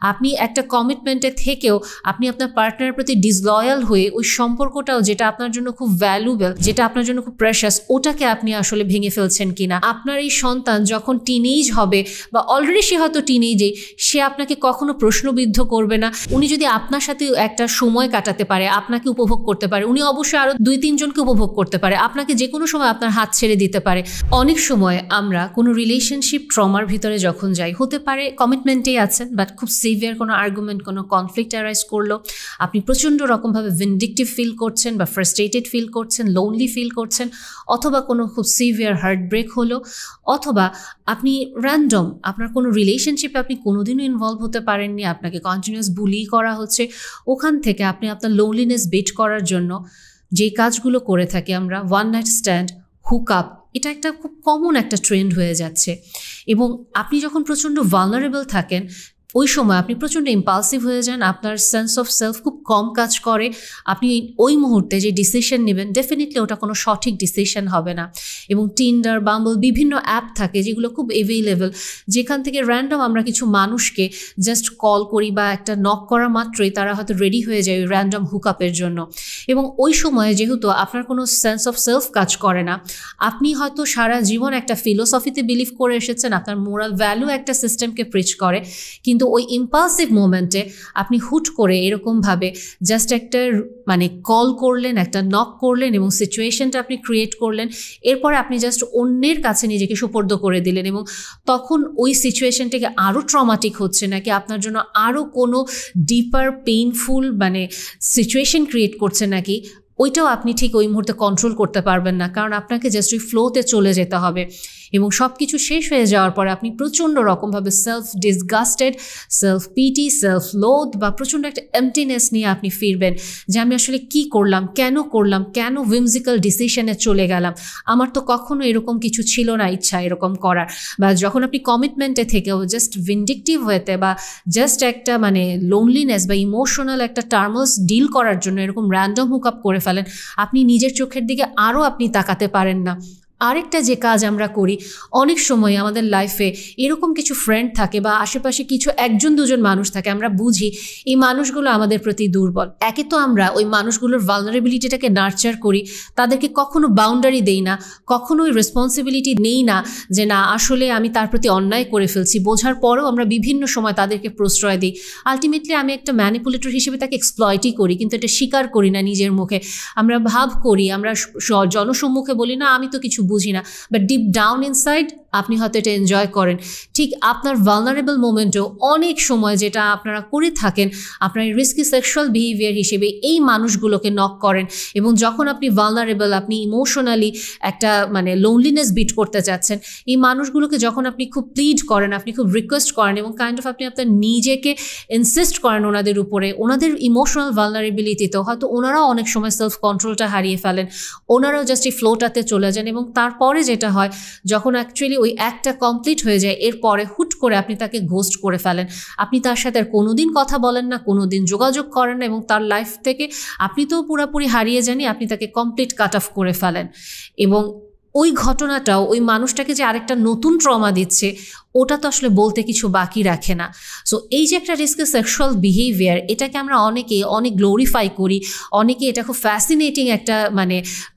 আপনি একটা কমিটমেন্টে থেকেও আপনি আপনার পার্টনারের প্রতি ডিসলয়াল হয়ে ওই সম্পর্কটাও যেটা আপনার জন্য খুব ভ্যালুয়েবল, যেটা আপনার জন্য খুব প্রেশাস, ওটাকে আপনি আসলে ভেঙে ফেলছেন কিনা। আপনার এই সন্তান যখন টিনেজ হবে বা অলরেডি সে হয়তো টিনেজে, সে আপনাকে কখনো প্রশ্নবিদ্ধ করবে না। উনি যদি আপনার সাথে একটা সময় কাটাতে পারে, আপনাকে উপভোগ করতে পারে, উনি অবশ্যই আরো 2-3 জনকে উপভোগ করতে পারে, আপনাকে যে কোনো সময় আপনার হাত ছেড়ে দিতে পারে। অনেক সময় আমরা কোনো রিলেশনশিপ ট্রমার ভিতরে যখন যাই, হতে পারে কমিটমেন্টেই আছেন বাট খুব সিভিয়ার কোনো আর্গুমেন্ট, কোনো কনফ্লিক্ট অ্যারাইজ করলো, আপনি প্রচণ্ড রকমভাবে ভিন্ডিকটিভ ফিল করছেন বা ফ্রাস্ট্রেটেড ফিল করছেন, লোনলি ফিল করছেন, অথবা কোনো খুব সিভিয়ার হার্ট ব্রেক হলো, অথবা আপনি র্যান্ডম আপনার কোনো রিলেশনশিপে আপনি কোনোদিনও ইনভলভ হতে পারেননি, আপনাকে কন্টিনিউয়াস বুলি করা হচ্ছে, ওখান থেকে আপনি আপনার লোনলিনেস বিট করার জন্য যে কাজগুলো করে থাকি আমরা, one night stand, hook up, এটা একটা খুব কমন একটা ট্রেন্ড হয়ে যাচ্ছে। এবং আপনি যখন প্রচণ্ড ভালনারেবল থাকেন, ওই সময় আপনি প্রচণ্ড ইম্পালসিভ হয়ে যান, আপনার সেন্স অফ সেলফ খুব কম কাজ করে, আপনি ওই মুহূর্তে যে ডিসিশন নেবেন ডেফিনেটলি ওটা কোনো সঠিক ডিসিশন হবে না। এবং টিন্ডার, বাম্বল, বিভিন্ন অ্যাপ থাকে যেগুলো খুব অ্যাভেইলেবল, যেখান থেকে র্যান্ডম আমরা কিছু মানুষকে জাস্ট কল করি বা একটা নক করা মাত্রই তারা হয়তো রেডি হয়ে যায় ওই র্যান্ডম হুকআপের জন্য। এবং ওই সময়ে যেহেতু আপনার কোনো সেন্স অফ সেলফ কাজ করে না, আপনি হয়তো সারা জীবন একটা ফিলোসফিতে বিলিভ করে এসেছেন, আপনার মোরাল ভ্যালু একটা সিস্টেমকে প্রিচ করে, কিন্তু ওই ইম্পালসিভ মোমেন্টে আপনি হুট করে এরকমভাবে জাস্ট একটা কল করলেন, একটা নক করলেন এবং সিচুয়েশনটা আপনি ক্রিয়েট করলেন, এরপরে আপনি জাস্ট অন্যের কাছে নিজেকে সুপর্দ করে দিলেন। এবং তখন ওই সিচুয়েশনটাকে আরও ট্রমাটিক হচ্ছে নাকি আপনার জন্য আরও কোনো ডিপার পেইনফুল সিচুয়েশন ক্রিয়েট করছে নাকি, ওইটাও আপনি ঠিক ওই মুহূর্তে কন্ট্রোল করতে পারবেন না, কারণ আপনাকে জাস্ট ওই ফ্লোতে চলে যেতে হবে। এবং সব কিছু শেষ হয়ে যাওয়ার পরে আপনি প্রচণ্ড রকমভাবে self disgusted, self pity, self loathe বা প্রচণ্ড একটা এমটিনেস নিয়ে আপনি ফিরবেন যে আমি আসলে কি করলাম, কেন উইমজিক্যাল ডিসিশনে চলে গেলাম, আমার তো কখনো এরকম কিছু ছিল না ইচ্ছা এরকম করার। বা যখন আপনি কমিটমেন্টে থেকেও জাস্ট ভিন্ডিকটিভ হয়েতে বা জাস্ট একটা লোনলিনেস বা ইমোশনাল একটা টার্মস ডিল করার জন্য এরকম র্যান্ডম হুকআপ করে ফেলেন, আপনি নিজের চোখের দিকে আরও আপনি তাকাতে পারেন না। আরেকটা যে কাজ আমরা করি, অনেক সময় আমাদের লাইফে এরকম কিছু ফ্রেন্ড থাকে বা আশেপাশে কিছু 1-2 মানুষ থাকে, আমরা বুঝি এই মানুষগুলো আমাদের প্রতি দুর্বল। একে তো আমরা ওই মানুষগুলোর ভালনারেবিলিটিটাকে নার্চার করি, তাদেরকে কখনো বাউন্ডারি দেই না, কখনো ওই রেসপন্সিবিলিটি নেই না যে না আসলে আমি তার প্রতি অন্যায় করে ফেলছি, বোঝার পরেও আমরা বিভিন্ন সময় তাদেরকে প্রশ্রয় দিই। আলটিমেটলি আমি একটা ম্যানিপুলেটর হিসেবে তাকে এক্সপ্লয়েটই করি, কিন্তু এটা স্বীকার করি না নিজের মুখে। আমরা ভাব করি, আমরা জনসম্মুখে বলি না আমি তো কিছু বুঝি না, বাট ডিপ ডাউন ইনসাইড আপনি হয়তো এটা এনজয় করেন। ঠিক আপনার ভালনারেবল মোমেন্টেও অনেক সময় যেটা আপনারা করে থাকেন, আপনার রিস্কি সেক্সুয়াল বিহেভিয়ার হিসেবে এই মানুষগুলোকে নক করেন। এবং যখন আপনি ভালনারেবল, আপনি ইমোশনালি একটা লোনলিনেস বিট করতে চাচ্ছেন, এই মানুষগুলোকে যখন আপনি খুব প্লিড করেন, আপনি খুব রিকোয়েস্ট করেন এবং আপনি আপনার নিজেকে ইনসিস্ট করেন ওনাদের উপরে, ওনাদের ইমোশনাল ভালনারেবিলিটিতেও হয়তো ওনারাও অনেক সময় সেলফ কন্ট্রোলটা হারিয়ে ফেলেন, ওনারাও জাস্ট এই ফ্লোটাতে চলে যান। এবং তারপরে যেটা হয়, যখন অ্যাকচুয়ালি ওই অ্যাক্টটা কমপ্লিট হয়ে যায়, এরপরে হুট করে আপনি তাকে ঘোস্ট করে ফেলেন, আপনি তার সাথে আর কোনোদিন কথা বলেন না, কোনোদিন যোগাযোগ করেন না, এবং তার লাইফ থেকে আপনি তো পুরোপুরি হারিয়ে যানই, আপনি তাকে কমপ্লিট কাট অফ করে ফেলেন। এবং ওই ঘটনাটাও ওই মানুষটাকে যে আরেকটা নতুন ট্রমা দিচ্ছে, ওটা তো আসলে বলতে কিছু বাকি রাখে না। সো এই যে একটা রিস্কি সেক্সুয়াল বিহেভিয়ার, এটাকে আমরা অনেক গ্লোরিফাই করি, অনেকে এটা খুব ফ্যাসিনেটিং একটা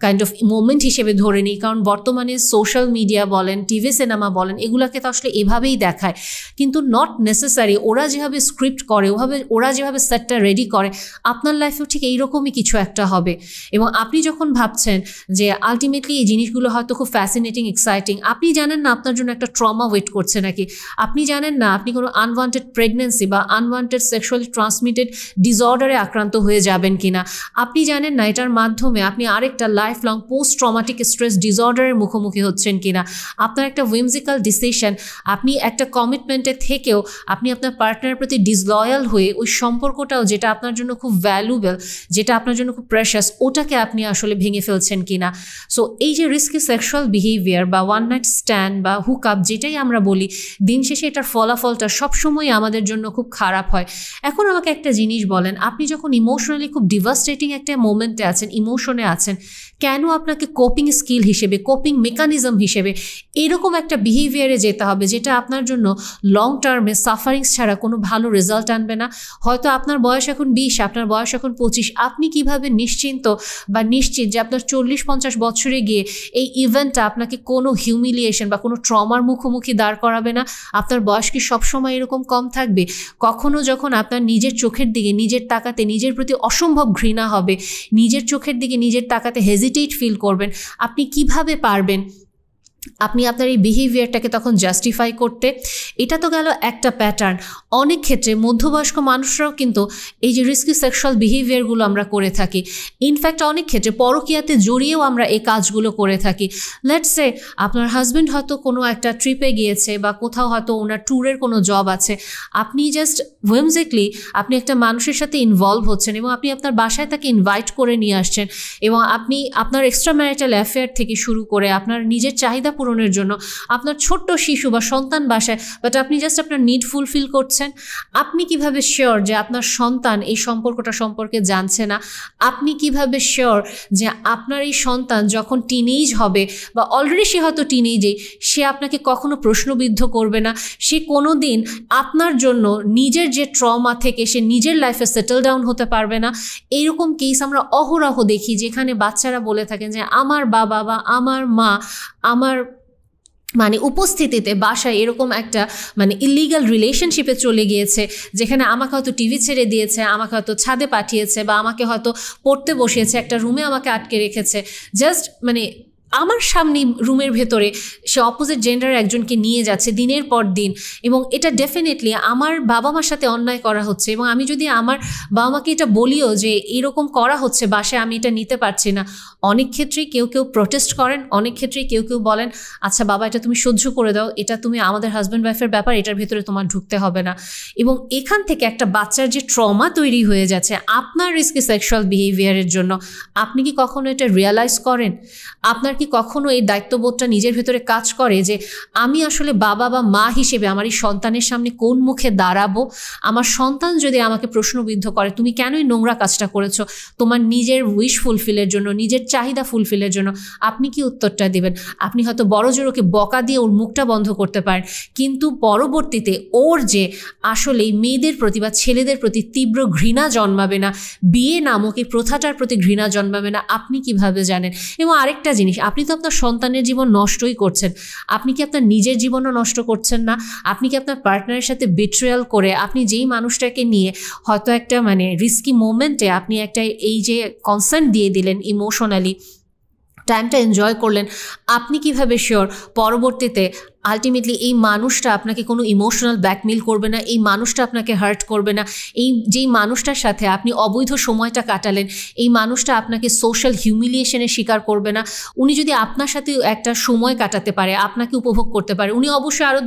কাইন্ড অফ মোমেন্ট হিসেবে ধরে নিই, কারণ বর্তমানে সোশ্যাল মিডিয়া বলেন, টিভি সিনেমা বলেন, এগুলোকে তো আসলে এভাবেই দেখায়। কিন্তু নট নেসেসারি, ওরা যেভাবে স্ক্রিপ্ট করে, ওরা যেভাবে সেটটা রেডি করে, আপনার লাইফেও ঠিক এইরকমই কিছু একটা হবে। এবং আপনি যখন ভাবছেন যে আলটিমেটলি এই জিনিসগুলো হয়তো খুব ফ্যাসিনেটিং, এক্সাইটিং, আপনি জানেন না আপনার জন্য একটা ট্রমা ওয়েট করছে নাকি, আপনি জানেন না আপনি কোনো আনওয়ান্টেড প্রেগনেন্সি বা আনওয়ান্টেড সেক্সুয়ালি ট্রান্সমিটেড ডিসঅর্ডারে আক্রান্ত হয়ে যাবেন কিনা, আপনি জানেন না এটার মাধ্যমে আপনি আরেকটা lifelong post traumatic stress ডিসঅর্ডারের মুখোমুখি হচ্ছেন কিনা। আপনার একটা উইমজিক্যাল ডিসিশন, আপনি একটা কমিটমেন্টে থেকেও আপনি আপনার পার্টনারের প্রতি ডিসলয়াল হয়ে ওই সম্পর্কটাও যেটা আপনার জন্য খুব ভ্যালুয়েবল, যেটা আপনার জন্য খুব প্রেশাস, ওটাকে আপনি আসলে ভেঙে ফেলছেন কিনা। সো এই যে রিস্কি সেক্সুয়াল বিহেভিয়ার বা ওয়ান নাইট স্ট্যান্ড বা হুক আপ যেটাই আমরা বলি, দিন শেষে এটার ফলাফলটা সবসময় আমাদের জন্য খুব খারাপ হয়। এখন আমাকে একটা জিনিস বলেন, আপনি যখন ইমোশনালি খুব ডিভাস্টেটিং একটা মোমেন্টে আছেন, ইমোশনে আছেন, কেন আপনাকে কোপিং স্কিল হিসেবে, কোপিং মেকানিজম হিসেবে এরকম একটা বিহেভিয়ারে যেতে হবে যেটা আপনার জন্য লং টার্মে সাফারিংস ছাড়া কোনো ভালো রেজাল্ট আনবে না? হয়তো আপনার বয়স এখন 20, আপনার বয়স এখন 25, আপনি কিভাবে নিশ্চিন্ত বা নিশ্চিত যে আপনার 40-50 বছরে গিয়ে এই ইভেন্টটা আপনাকে কোনো হিউমিলিয়েশন বা কোনো ট্রমার মুখোমুখি দাঁড় করাবে না? আপনার বয়স কি সবসময় এরকম কম থাকবে? কখনো যখন আপনার নিজের চোখের দিকে নিজের তাকাতে নিজের প্রতি অসম্ভব ঘৃণা হবে, নিজের চোখের দিকে নিজের তাকাতে হেজিটেট ফিল করবেন, আপনি কিভাবে পারবেন আপনি আপনার এই বিহেভিয়ারটাকে তখন জাস্টিফাই করতে? এটা তো গেল একটা প্যাটার্ন। অনেক ক্ষেত্রে মধ্যবয়স্ক মানুষরাও কিন্তু এই যে রিস্কি সেক্সুয়াল বিহেভিয়ারগুলো আমরা করে থাকি। ইনফ্যাক্ট অনেক ক্ষেত্রে পরকীয়াতে জড়িয়েও আমরা এই কাজগুলো করে থাকি। লেটস সে আপনার হাজব্যান্ড হয়তো কোনো একটা ট্রিপে গিয়েছে বা কোথাও হয়তো ওনার ট্যুরের কোনো জব আছে, আপনি জাস্ট whimsically আপনি একটা মানুষের সাথে ইনভলভ হচ্ছেন এবং আপনি আপনার বাসায় তাকে ইনভাইট করে নিয়ে আসছেন এবং আপনি আপনার এক্সট্রা ম্যারিটাল অ্যাফেয়ার থেকে শুরু করে আপনার নিজের চাহিদা পূরণের জন্য আপনার ছোট্ট শিশু বা সন্তান বাসায়, বাট আপনি জাস্ট আপনার নিড ফুলফিল করছেন। আপনি কিভাবে শিওর যে আপনার সন্তান এই সম্পর্কটা সম্পর্কে জানছে না? আপনি কিভাবে শিওর যে আপনার এই সন্তান যখন টিনেজ হবে বা অলরেডি সে হয়তো টিনেজেই, সে আপনাকে কখনো প্রশ্নবিদ্ধ করবে না, সে কোনো দিন আপনার জন্য নিজের যে ট্রমা থেকে সে নিজের লাইফে সেটেল ডাউন হতে পারবে না? এইরকম কেস আমরা অহরহ দেখি যেখানে বাচ্চারা বলে থাকেন যে আমার বাবা বা আমার মা আমার উপস্থিতিতে বাসায় এরকম একটা ইলিগাল রিলেশনশিপে চলে গিয়েছে, যেখানে আমাকে হয়তো টিভি ছেড়ে দিয়েছে, আমাকে হয়তো ছাদে পাঠিয়েছে বা আমাকে হয়তো পড়তে বসিয়েছে, একটা রুমে আমাকে আটকে রেখেছে, জাস্ট আমার সামনে রুমের ভেতরে সে অপোজিট জেন্ডারের একজনকে নিয়ে যাচ্ছে দিনের পর দিন। এবং এটা ডেফিনেটলি আমার বাবা মার সাথে অন্যায় করা হচ্ছে এবং আমি যদি আমার বাবা মাকে এটা বলিও যে এরকম করা হচ্ছে বাসায়, আমি এটা নিতে পারছি না, অনেক ক্ষেত্রেই কেউ কেউ প্রোটেস্ট করেন, অনেক ক্ষেত্রেই কেউ কেউ বলেন আচ্ছা বাবা এটা তুমি সহ্য করে দাও, এটা তুমি আমাদের হাজব্যান্ড ওয়াইফের ব্যাপার, এটার ভেতরে তোমার ঢুকতে হবে না। এবং এখান থেকে একটা বাচ্চার যে ট্রমা তৈরি হয়ে যাচ্ছে আপনার রিস্কি সেক্সুয়াল বিহেভিয়ারের জন্য, আপনি কি কখনো এটা রিয়ালাইজ করেন? আপনার কি কখনো এই দায়িত্ববোধটা নিজের ভেতরে কাজ করে যে আমি আসলে বাবা বা মা হিসেবে আমার এই সন্তানের সামনে কোন মুখে দাঁড়াবো? আমার সন্তান যদি আমাকে প্রশ্নবিদ্ধ করে তুমি কেন এই নোংরা কাজটা করেছো তোমার নিজের উইশ ফুলফিলের জন্য, নিজের চাহিদা ফুলফিলের জন্য, আপনি কি উত্তরটা দেবেন? আপনি হয়তো বড় জোর ওকে বকা দিয়ে ওর মুখটা বন্ধ করতে পারেন, কিন্তু পরবর্তীতে ওর যে আসলে মেয়েদের প্রতি বা ছেলেদের প্রতি তীব্র ঘৃণা জন্মাবে না, বিয়ে নামক এই প্রথাটার প্রতি ঘৃণা জন্মাবে না, আপনি কিভাবে জানেন? এবং আরেকটা জিনিস, আপনি তো আপনার সন্তানের জীবন নষ্টই করছেন, আপনি কি আপনার নিজের জীবনও নষ্ট করছেন না? আপনি কি আপনার পার্টনারের সাথে বিট্রেয়াল করে আপনি যেই মানুষটাকে নিয়ে হয়তো একটা রিস্কি মোমেন্টে আপনি একটা এই যে কনসার্ন দিয়ে দিলেন, ইমোশনালি টাইমটা এনজয় করলেন, আপনি কিভাবে শিওর পরবর্তীতে আলটিমেটলি এই মানুষটা আপনাকে কোনো ইমোশনাল ব্ল্যাকমেল করবে না, এই মানুষটা আপনাকে হার্ট করবে না, এই যেই মানুষটার সাথে আপনি অবৈধ সময়টা কাটালেন এই মানুষটা আপনাকে সোশ্যাল হিউমিলিয়েশনের শিকার করবে না? উনি যদি আপনার সাথে একটা সময় কাটাতে পারে, আপনাকে উপভোগ করতে পারে, উনি অবশ্যই আরও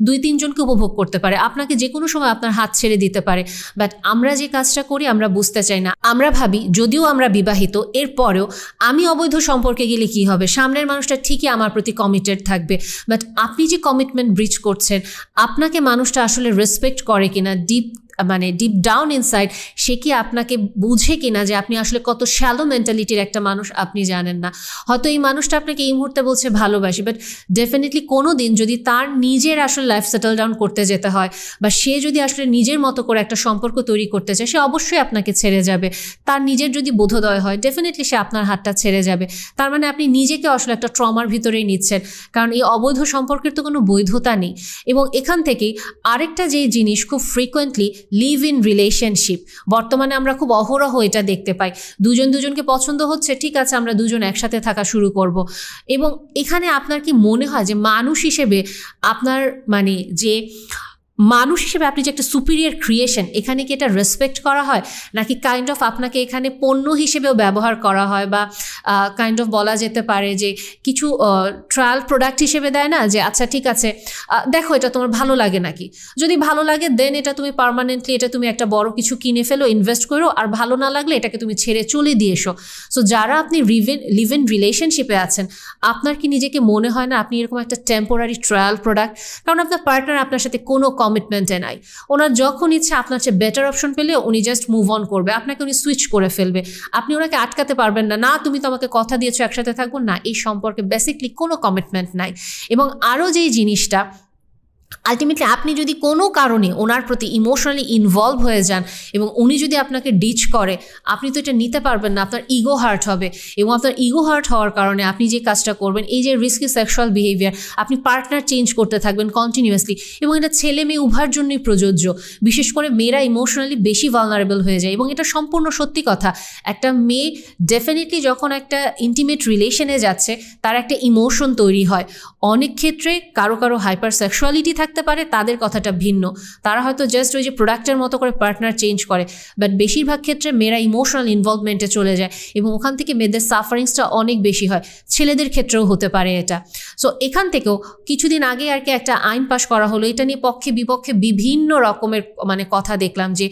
2-3 জনকে উপভোগ করতে পারে, আপনাকে যে কোনো সময় আপনার হাত ছেড়ে দিতে পারে। বাট আমরা যে কাজটা করি আমরা বুঝতে চাই না, আমরা ভাবি যদিও আমরা বিবাহিত এরপরেও আমি অবৈধ সম্পর্কে গেলে কি হবে, সামনের মানুষটা ঠিকই আমার প্রতি কমিটেড থাকবে। বাট আপনি যে কমিটমেন্ট ব্রিচ করছেন, আপনাকে মানুষটা আসলে রেসপেক্ট করে কিনা, ডিপ ডাউন ইনসাইড সে কি আপনাকে বুঝে কিনা যে আপনি আসলে কত শ্যালো মেন্টালিটির একটা মানুষ আপনি জানেন না। হয়তো এই মানুষটা আপনাকে এই মুহূর্তে বলছে ভালোবাসি, বাট ডেফিনেটলি কোনো দিন যদি তার নিজের আসলে লাইফ সেটেল ডাউন করতে যেতে হয় বা সে যদি আসলে নিজের মতো করে একটা সম্পর্ক তৈরি করতে চায়, সে অবশ্যই আপনাকে ছেড়ে যাবে। তার নিজের যদি বোধোদয় হয় ডেফিনেটলি সে আপনার হাতটা ছেড়ে যাবে। তার আপনি নিজেকে আসলে একটা ট্রমার ভিতরেই নিচ্ছেন, কারণ এই অবৈধ সম্পর্কের তো কোনো বৈধতা নেই। এবং এখান থেকেই আরেকটা যে জিনিস খুব ফ্রিকোয়েন্টলি লিভ ইন রিলেশনশিপ, বর্তমানে আমরা খুব অহরহ এটা দেখতে পাই, দুজনকে পছন্দ হচ্ছে, ঠিক আছে আমরা দুজন একসাথে থাকা শুরু করব। এবং এখানে আপনার কি মনে হয় যে মানুষ হিসেবে আপনার যে মানুষ হিসেবে আপনি যে একটা সুপিরিয়র ক্রিয়েশন, এখানে কি এটা রেসপেক্ট করা হয়, নাকি কাইন্ড অফ আপনাকে এখানে পণ্য হিসেবেও ব্যবহার করা হয়, বা কাইন্ড অফ বলা যেতে পারে যে কিছু ট্রায়াল প্রোডাক্ট হিসেবে দেয় না, যে আচ্ছা ঠিক আছে দেখো এটা তোমার ভালো লাগে নাকি, যদি ভালো লাগে দেন এটা তুমি পার্মানেন্টলি এটা তুমি একটা বড় কিছু কিনে ফেলো, ইনভেস্ট করো, আর ভালো না লাগলে এটাকে তুমি ছেড়ে চলে দিয়ে এসো। সো যারা আপনি লিভ ইন রিলেশনশিপে আছেন, আপনার কি নিজেকে মনে হয় না আপনি এরকম একটা টেম্পোরারি ট্রায়াল প্রোডাক্ট? কারণ আপনার পার্টনার আপনার সাথে কোনো কমিটমেন্টে নাই, ওনার যখন ইচ্ছা আপনার চেয়ে বেটার অপশন পেলে উনি জাস্ট মুভ অন করবে, আপনাকে উনি সুইচ করে ফেলবে, আপনি ওনাকে আটকাতে পারবেন না, না তুমি তো আমাকে কথা দিয়েছো একসাথে থাকবো না, এই সম্পর্কে বেসিকলি কোনো কমিটমেন্ট নাই। এবং আরও যেই জিনিসটা, আলটিমেটলি আপনি যদি কোনো কারণে ওনার প্রতি ইমোশনালি ইনভলভ হয়ে যান এবং উনি যদি আপনাকে ডিচ করে, আপনি তো এটা নিতে পারবেন না, আপনার ইগো হার্ট হবে, এবং আপনার ইগো হার্ট হওয়ার কারণে আপনি যে কাজটা করবেন, এই যে রিস্কি সেক্সুয়াল বিহেভিয়ার, আপনি পার্টনার চেঞ্জ করতে থাকবেন কন্টিনিউয়াসলি, এবং এটা ছেলে মেয়ে উভয়ের জন্যই প্রযোজ্য। বিশেষ করে মেয়েরা ইমোশনালি বেশি ভালনারেবল হয়ে যায়, এবং এটা সম্পূর্ণ সত্যি কথা। একটা মেয়ে ডেফিনেটলি যখন একটা ইন্টিমেট রিলেশনে যাচ্ছে, তার একটা ইমোশন তৈরি হয়। অনেক ক্ষেত্রে কারো কারো হাইপার সেক্সুয়ালিটি থাকতে পারে, তাদের কথাটা ভিন্ন, তারা হয়তো জাস্ট ওই যে প্রোডাক্টের মতো করে পার্টনার চেঞ্জ করে, বাট বেশিরভাগ ক্ষেত্রে মেয়েরা ইমোশনাল ইনভলভমেন্টে চলে যায়, এবং ওখান থেকে মেয়েদের সাফারিংসটা অনেক বেশি হয়। ছেলেদের ক্ষেত্রেও হতে পারে এটা। সো এখান থেকেও কিছুদিন আগে আর কি একটা আইন পাশ করা হলো, এটা নিয়ে পক্ষে বিপক্ষে বিভিন্ন রকমের কথা দেখলাম, যে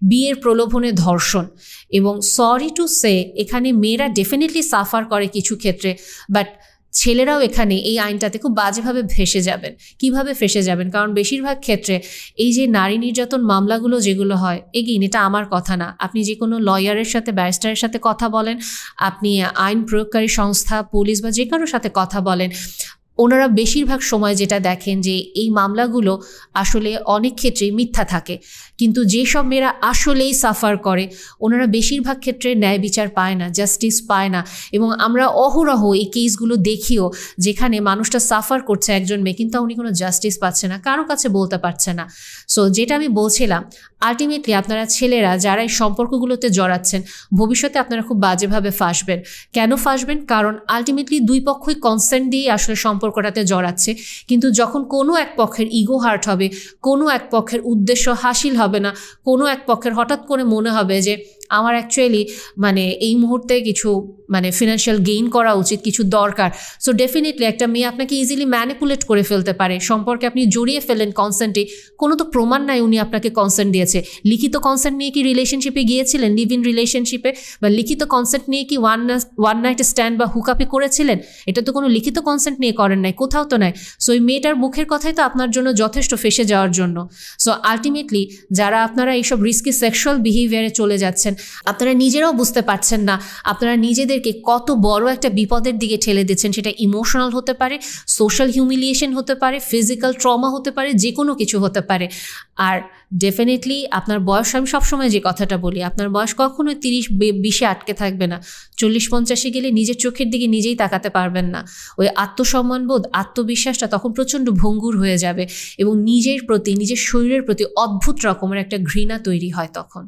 বিয়ের প্রলোভনে ধর্ষণ। এবং সরি টু সে, এখানে মেয়েরা ডেফিনেটলি সাফার করে কিছু ক্ষেত্রে, বাট ছেলেরাও এখানে এই আইনটাতে খুব বাজেভাবে ফেঁসে যাবেন। কিভাবে ফেঁসে যাবেন? কারণ বেশিরভাগ ক্ষেত্রে এই যে নারী নির্যাতন মামলাগুলো যেগুলো হয়, এগেইন এটা আমার কথা না, আপনি যে কোনো লয়ারের সাথে, ব্যারিস্টারের সাথে কথা বলেন, আপনি আইন প্রয়োগকারী সংস্থা, পুলিশ বা যে কারোর সাথে কথা বলেন, ওনারা বেশিরভাগ সময় যেটা দেখেন যে এই মামলাগুলো আসলে অনেক ক্ষেত্রেই মিথ্যা থাকে। কিন্তু যেসব মেয়েরা আসলেই সাফার করে, ওনারা বেশিরভাগ ক্ষেত্রে ন্যায় বিচার পায় না, জাস্টিস পায় না। এবং আমরা অহরহ এই কেসগুলো দেখিও, যেখানে মানুষটা সাফার করছে একজন মেয়ে, কিন্তু উনি কোনো জাস্টিস পাচ্ছে না, কারো কাছে বলতে পারছে না। সো যেটা আমি বলছিলাম, আলটিমেটলি আপনারা ছেলেরা যারা এই সম্পর্কগুলোতে জড়াচ্ছেন, ভবিষ্যতে আপনারা খুব বাজেভাবে ফাঁসবেন। কেন ফাঁসবেন? কারণ আলটিমেটলি দুই পক্ষই কনসেন্ট দিয়ে আসলে সম্পর্কটাতে জড়াচ্ছে, কিন্তু যখন কোনো এক পক্ষের ইগো হার্ট হবে, কোনো এক পক্ষের উদ্দেশ্য হাসিল হবে না, কোনো এক পক্ষের হঠাৎ করে মনে হবে যে আমার অ্যাকচুয়ালি এই মুহূর্তে কিছু ফিনান্সিয়াল গেইন করা উচিত, কিছু দরকার। সো ডেফিনেটলি একটা মেয়ে আপনাকে ইজিলি ম্যানিপুলেট করে ফেলতে পারে, সম্পর্কে আপনি জড়িয়ে ফেলেন কনসেন্টে, কোনো তো প্রমাণ নাই উনি আপনাকে কনসেন্ট দিয়েছে। লিখিত কনসেন্ট নিয়ে কি রিলেশনশিপে গিয়েছিলেন, লিভ ইন রিলেশনশিপে, বা লিখিত কনসেন্ট নিয়ে কি ওয়ান নাইট স্ট্যান্ড বা হুকআপে করেছিলেন? এটা তো কোনো লিখিত কনসেন্ট নিয়ে করেন নাই, কোথাও তো নাই। সো এই মেয়েটার মুখের কথাই তো আপনার জন্য যথেষ্ট ফেসে যাওয়ার জন্য। সো আলটিমেটলি যারা আপনারা এইসব রিস্কি সেক্সুয়াল বিহেভিয়ারে চলে যাচ্ছেন, আপনারা নিজেরাও বুঝতে পারছেন না আপনারা নিজেদেরকে কত বড় একটা বিপদের দিকে ঠেলে দিচ্ছেন। সেটা ইমোশনাল হতে পারে, সোশ্যাল হিউমিলিয়েশন হতে পারে, ফিজিক্যাল ট্রমা হতে পারে, যে কোনো কিছু হতে পারে। আর ডেফিনেটলি আপনার বয়স, আমি সবসময় যে কথাটা বলি, আপনার বয়স কখনোই 30-20-এ আটকে থাকবে না। 40-50-এ গেলে নিজের চোখের দিকে নিজেই তাকাতে পারবেন না। ওই আত্মসম্মানবোধ, আত্মবিশ্বাসটা তখন প্রচণ্ড ভঙ্গুর হয়ে যাবে, এবং নিজের প্রতি, নিজের শরীরের প্রতি অদ্ভুত রকমের একটা ঘৃণা তৈরি হয় তখন।